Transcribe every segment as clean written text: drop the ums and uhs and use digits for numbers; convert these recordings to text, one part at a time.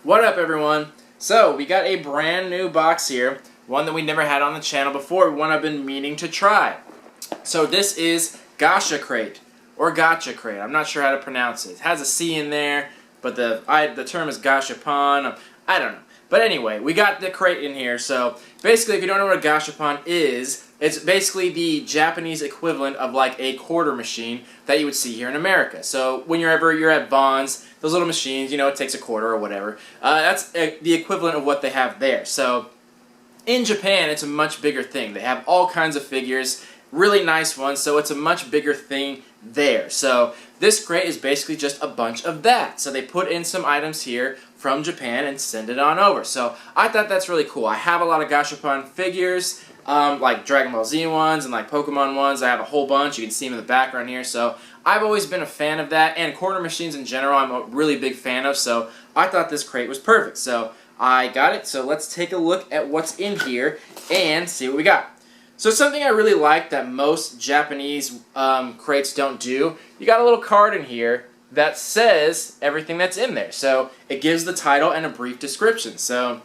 What up, everyone? So, we got a brand new box here, one that we never had on the channel before, one I've been meaning to try. So this is Gacha Crate, or Gacha Crate. I'm not sure how to pronounce it. It has a C in there, but the term is Gachapon. I don't know. But anyway, we got the crate in here, so basically if you don't know what a Gachapon is, it's basically the Japanese equivalent of like a quarter machine that you would see here in America. So whenever you're at Bonds, those little machines, you know, it takes a quarter or whatever. That's the equivalent of what they have there. So in Japan, it's a much bigger thing. They have all kinds of figures, really nice ones, so it's a much bigger thing there. So this crate is basically just a bunch of that. So they put in some items here from Japan and send it on over. So I thought that's really cool. I have a lot of Gachapon figures, like Dragon Ball Z ones and like Pokemon ones. I have a whole bunch. You can see them in the background here. So I've always been a fan of that, and quarter machines in general I'm a really big fan of, so I thought this crate was perfect. So I got it, so let's take a look at what's in here and see what we got. So something I really like that most Japanese crates don't do, you got a little card in here that says everything that's in there. So it gives the title and a brief description. So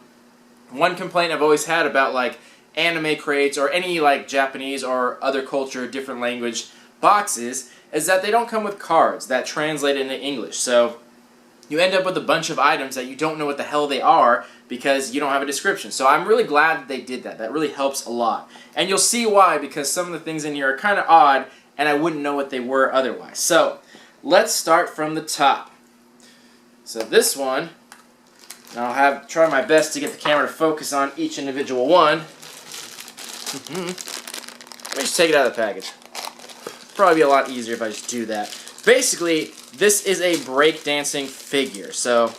one complaint I've always had about like anime crates or any like Japanese or other culture, different language boxes is that they don't come with cards that translate into English. So you end up with a bunch of items that you don't know what the hell they are because you don't have a description. So I'm really glad that they did that. That really helps a lot. And you'll see why, because some of the things in here are kind of odd and I wouldn't know what they were otherwise. So let's start from the top. So this one, and I'll try my best to get the camera to focus on each individual one. Let me just take it out of the package. Probably be a lot easier if I just do that. Basically, this is a breakdancing figure. So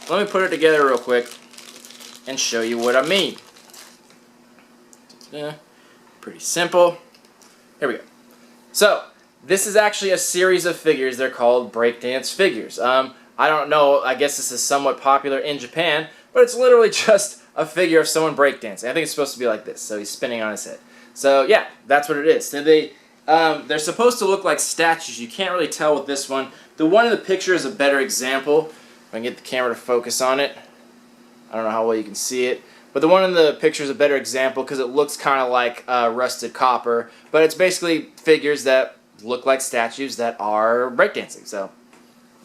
let me put it together real quick and show you what I mean. Pretty simple. Here we go. So this is actually a series of figures. They're called breakdance figures. I don't know. I guess this is somewhat popular in Japan, but it's literally just a figure of someone breakdancing. I think it's supposed to be like this. So he's spinning on his head. So yeah, that's what it is. So they're supposed to look like statues. You can't really tell with this one. The one in the picture is a better example. If I can get the camera to focus on it. I don't know how well you can see it. But the one in the picture is a better example because it looks kind of like rusted copper. But it's basically figures that look like statues that are breakdancing. So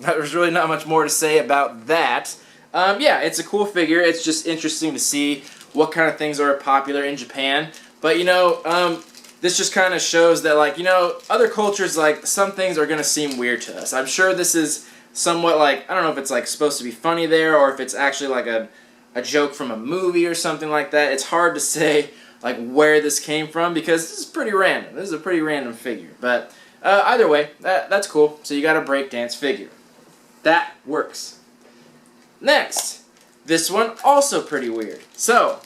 there's really not much more to say about that. Yeah, it's a cool figure. It's just interesting to see what kind of things are popular in Japan. But you know, this just kind of shows that, like, you know, other cultures, like, some things are going to seem weird to us. I'm sure this is somewhat like, I don't know if it's like supposed to be funny there or if it's actually like a joke from a movie or something like that. It's hard to say like where this came from because this is pretty random. This is a pretty random figure. But either way, that's cool. So you got a breakdance figure. That works. Next, this one also pretty weird. So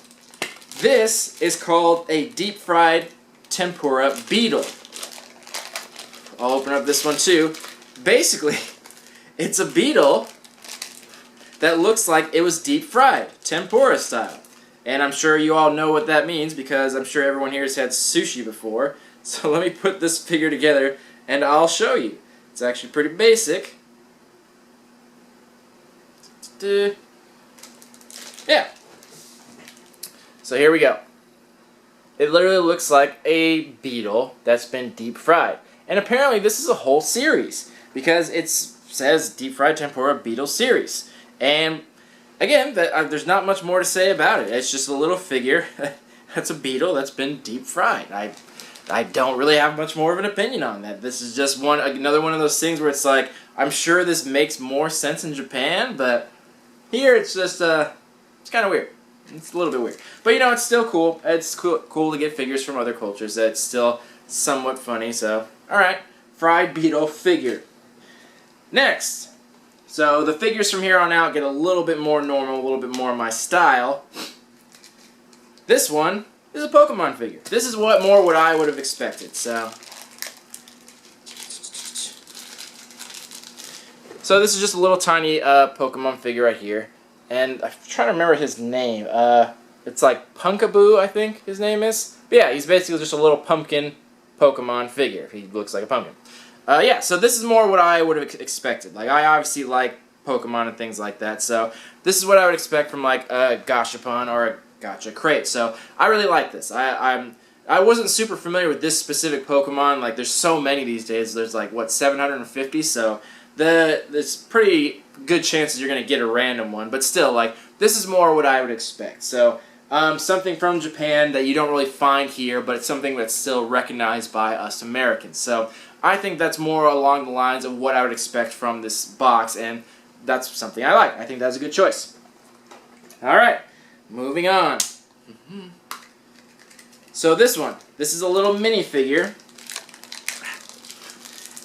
this is called a deep fried tempura beetle. I'll open up this one too. Basically, it's a beetle that looks like it was deep fried, tempura style. And I'm sure you all know what that means because I'm sure everyone here has had sushi before. So let me put this figure together and I'll show you. It's actually pretty basic. Yeah. So here we go. It literally looks like a beetle that's been deep fried. And apparently this is a whole series because it says deep fried tempura beetle series. And again, there's not much more to say about it. It's just a little figure that's a beetle that's been deep fried. I don't really have much more of an opinion on that. This is just another one of those things where it's like, I'm sure this makes more sense in Japan, but here it's just it's kind of weird. It's a little bit weird. But you know, it's still cool. It's cool to get figures from other cultures. It's still somewhat funny. So, alright. Fried beetle figure. Next. So, the figures from here on out get a little bit more normal, a little bit more my style. This one is a Pokemon figure. This is what I would have expected. So this is just a little tiny Pokemon figure right here. And I'm trying to remember his name. It's like Punkaboo, I think his name is. But yeah, he's basically just a little pumpkin Pokemon figure. He looks like a pumpkin. Yeah, so this is more what I would have expected. Like, I obviously like Pokemon and things like that. So this is what I would expect from like a Gachapon or a Gacha crate. So I really like this. I wasn't super familiar with this specific Pokemon. Like there's so many these days. There's like what 750. So there's pretty good chances you're gonna get a random one. But still, like this is more what I would expect. So something from Japan that you don't really find here, but it's something that's still recognized by us Americans. So I think that's more along the lines of what I would expect from this box, and that's something I like. I think that's a good choice. Alright, moving on. So this is a little minifigure,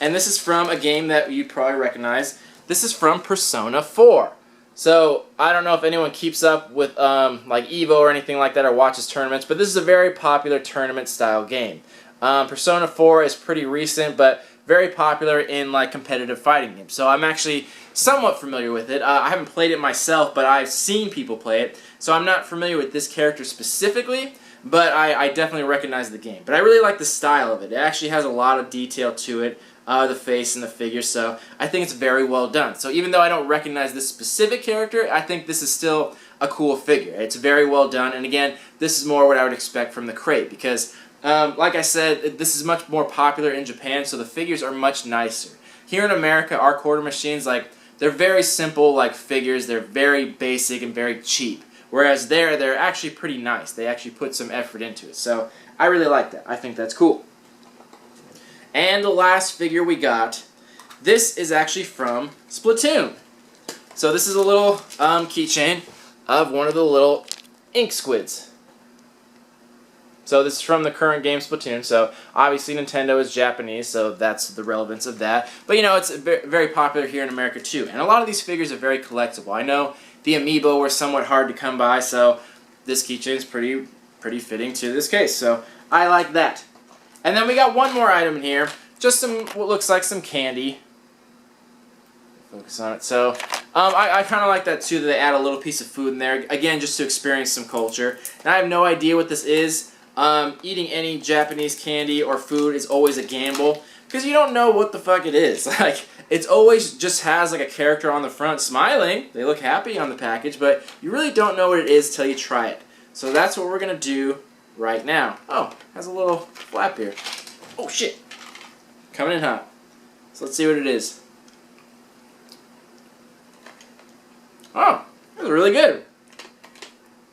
and this is from a game that you probably recognize. This is from Persona 4. So I don't know if anyone keeps up with like Evo or anything like that or watches tournaments, but this is a very popular tournament style game. Persona 4 is pretty recent, but very popular in like competitive fighting games. So I'm actually somewhat familiar with it. I haven't played it myself, but I've seen people play it. So I'm not familiar with this character specifically, but I definitely recognize the game. But I really like the style of it. It actually has a lot of detail to it, the face and the figure, so I think it's very well done. So even though I don't recognize this specific character, I think this is still a cool figure. It's very well done, and again, this is more what I would expect from the crate, because like I said, this is much more popular in Japan, so the figures are much nicer. Here in America, our quarter machines, like, they're very simple, like, figures. They're very basic and very cheap. Whereas they're actually pretty nice. They actually put some effort into it. So I really like that. I think that's cool. And the last figure we got, this is actually from Splatoon. So this is a little keychain of one of the little ink squids. So this is from the current game Splatoon, so obviously Nintendo is Japanese, so that's the relevance of that. But you know, it's very popular here in America too, and a lot of these figures are very collectible. I know the amiibo were somewhat hard to come by, so this keychain is pretty fitting to this case, so I like that. And then we got one more item in here, just some, what looks like some candy. Focus on it. So I kind of like that too, that they add a little piece of food in there, again, just to experience some culture. And I have no idea what this is. Eating any Japanese candy or food is always a gamble, because you don't know what the fuck it is. Like, it's always just has like a character on the front smiling. They look happy on the package, but you really don't know what it is till you try it. So that's what we're going to do right now. Oh, has a little flap here. Oh shit. Coming in hot. So let's see what it is. Oh, that's really good.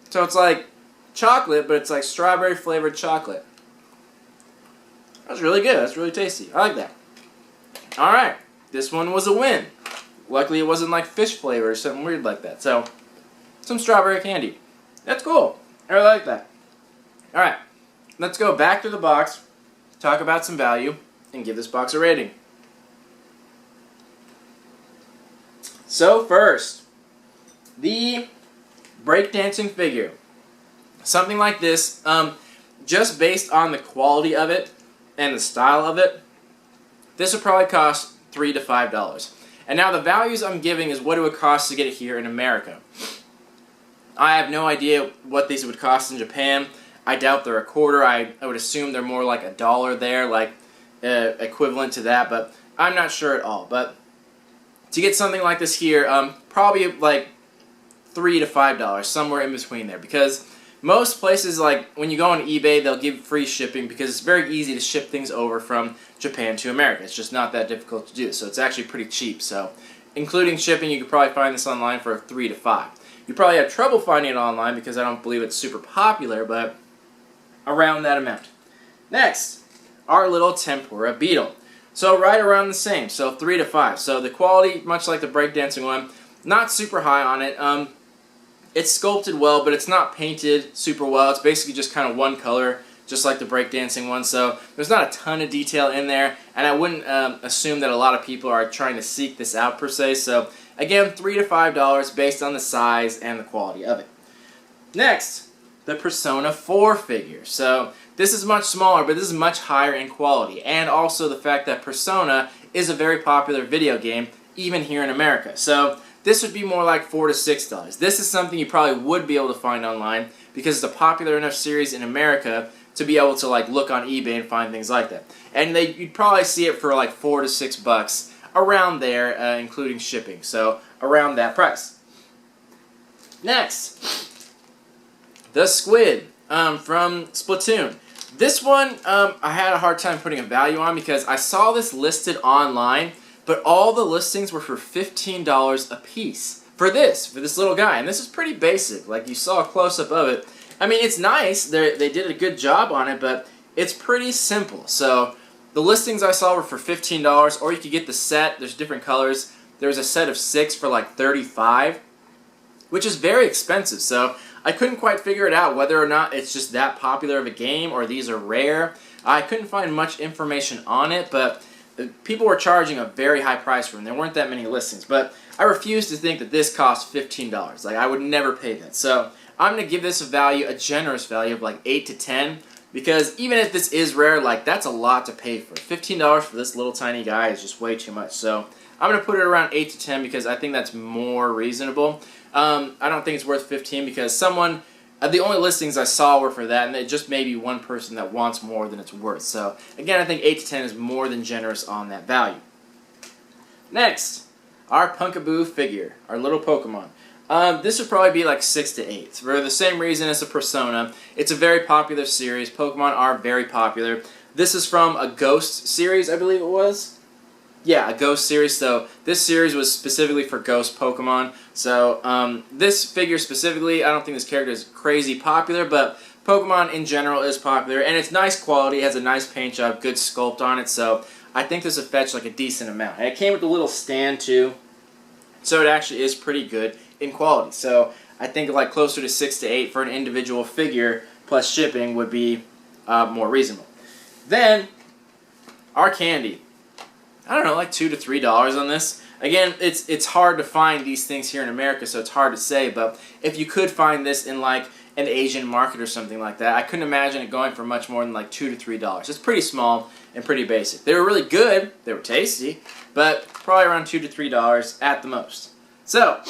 So it's like chocolate, but it's like strawberry flavored chocolate. That's really good. That's really tasty. I like that. Alright, this one was a win. Luckily it wasn't like fish flavor or something weird like that. So, some strawberry candy. That's cool. I really like that. Alright, let's go back to the box, talk about some value, and give this box a rating. So first, the breakdancing figure. Something like this, just based on the quality of it and the style of it, this would probably cost $3 to $5. And now the values I'm giving is what it would cost to get it here in America. I have no idea what these would cost in Japan. I doubt they're a quarter. I would assume they're more like $1 there, like equivalent to that, but I'm not sure at all. But to get something like this here, probably like $3 to $5, somewhere in between there, because most places, like when you go on eBay, they'll give free shipping because it's very easy to ship things over from Japan to America. It's just not that difficult to do, so it's actually pretty cheap. So, including shipping, you could probably find this online for $3 to $5. You probably have trouble finding it online because I don't believe it's super popular, but around that amount. Next, our little tempura beetle. So right around the same, so $3 to $5. So the quality, much like the breakdancing one, not super high on it. It's sculpted well, but it's not painted super well. It's basically just kind of one color, just like the breakdancing one. So there's not a ton of detail in there, and I wouldn't assume that a lot of people are trying to seek this out per se. So again, $3 to $5 based on the size and the quality of it. Next, the Persona 4 figure. So this is much smaller, but this is much higher in quality, and also the fact that Persona is a very popular video game, even here in America. So this would be more like $4 to $6. This is something you probably would be able to find online because it's a popular enough series in America to be able to like look on eBay and find things like that. And you'd probably see it for like $4 to $6 around there, including shipping. So around that price. Next, the squid from Splatoon. This one I had a hard time putting a value on because I saw this listed online, but all the listings were for $15 a piece for this little guy. And this is pretty basic. Like, you saw a close-up of it. I mean, it's nice. They did a good job on it, but it's pretty simple. So the listings I saw were for $15, or you could get the set. There's different colors. There's a set of 6 for like $35, which is very expensive. So I couldn't quite figure it out whether or not it's just that popular of a game or these are rare. I couldn't find much information on it, but people were charging a very high price for them. There weren't that many listings, but I refuse to think that this costs $15. Like, I would never pay that. So I'm going to give this a value, a generous value of like 8 to 10, because even if this is rare, like, that's a lot to pay for. $15 for this little tiny guy is just way too much. So I'm going to put it around 8 to 10 because I think that's more reasonable. I don't think it's worth 15 because the only listings I saw were for that, and it just may be one person that wants more than it's worth. So again, I think 8 to 10 is more than generous on that value. Next, our Punkaboo figure, our little Pokemon. This would probably be like 6 to 8. For the same reason as the Persona, it's a very popular series. Pokemon are very popular. This is from a Ghost series, I believe it was. Yeah, a Ghost series. So this series was specifically for Ghost Pokemon. So this figure specifically, I don't think this character is crazy popular, but Pokemon in general is popular, and it's nice quality. It has a nice paint job, good sculpt on it. So I think this would fetch like a decent amount. And it came with a little stand too, so it actually is pretty good in quality. So I think like closer to 6 to 8 for an individual figure plus shipping would be more reasonable. Then our candy. I don't know, like $2 to $3 on this. Again, it's hard to find these things here in America, so it's hard to say, but if you could find this in like an Asian market or something like that, I couldn't imagine it going for much more than like $2 to $3. It's pretty small and pretty basic. They were really good, they were tasty, but probably around $2 to $3 at the most. So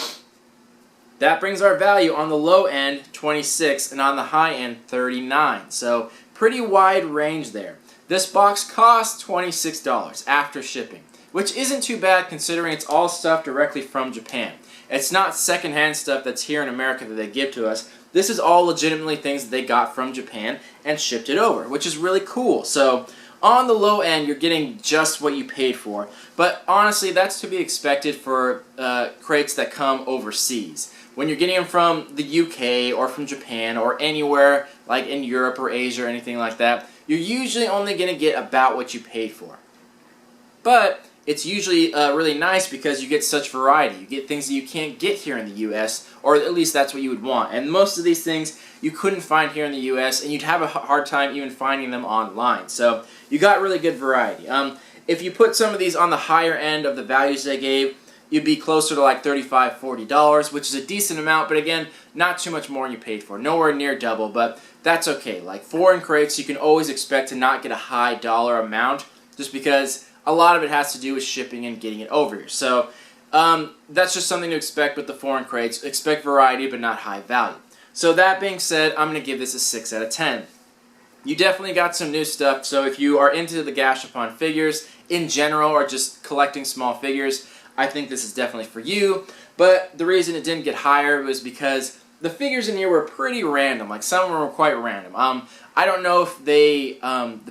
that brings our value on the low end, 26, and on the high end, 39. So pretty wide range there. This box costs $26 after shipping, which isn't too bad considering it's all stuff directly from Japan. It's not secondhand stuff that's here in America that they give to us. This is all legitimately things that they got from Japan and shipped it over, which is really cool. So on the low end, you're getting just what you paid for. But honestly, that's to be expected for crates that come overseas. When you're getting them from the UK or from Japan or anywhere like in Europe or Asia or anything like that, you're usually only going to get about what you paid for. But it's usually really nice because you get such variety. You get things that you can't get here in the U.S., or at least that's what you would want. And most of these things you couldn't find here in the U.S., and you'd have a hard time even finding them online. So you got really good variety. If you put some of these on the higher end of the values they gave, you'd be closer to like $35, $40, which is a decent amount, but again, not too much more than you paid for. Nowhere near double, but that's okay. Like foreign crates, you can always expect to not get a high dollar amount just because a lot of it has to do with shipping and getting it over here. So that's just something to expect with the foreign crates. Expect variety, but not high value. So that being said, I'm going to give this a 6 out of 10. You definitely got some new stuff, so if you are into the Gashapon figures in general or just collecting small figures, I think this is definitely for you. But the reason it didn't get higher was because the figures in here were pretty random. Like, some of them were quite random. I don't know if the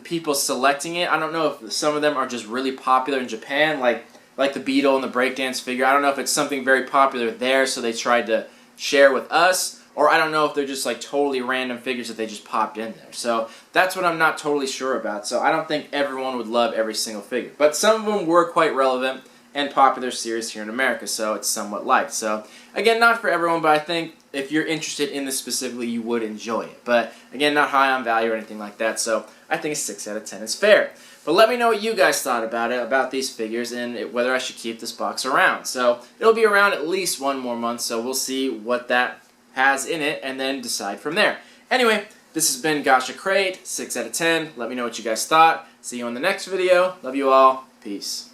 people selecting it, I don't know if some of them are just really popular in Japan, like the Beetle and the breakdance figure. I don't know if it's something very popular there, so they tried to share with us, or I don't know if they're just like totally random figures that they just popped in there. So that's what I'm not totally sure about. So I don't think everyone would love every single figure. But some of them were quite relevant and popular series here in America, so it's somewhat liked. So again, not for everyone, but I think if you're interested in this specifically, you would enjoy it. But again, not high on value or anything like that, so I think a 6 out of 10 is fair. But let me know what you guys thought about it, about these figures, and whether I should keep this box around. So it'll be around at least one more month, so we'll see what that has in it and then decide from there. Anyway, this has been Gacha Crate, 6 out of 10. Let me know what you guys thought. See you on the next video. Love you all. Peace.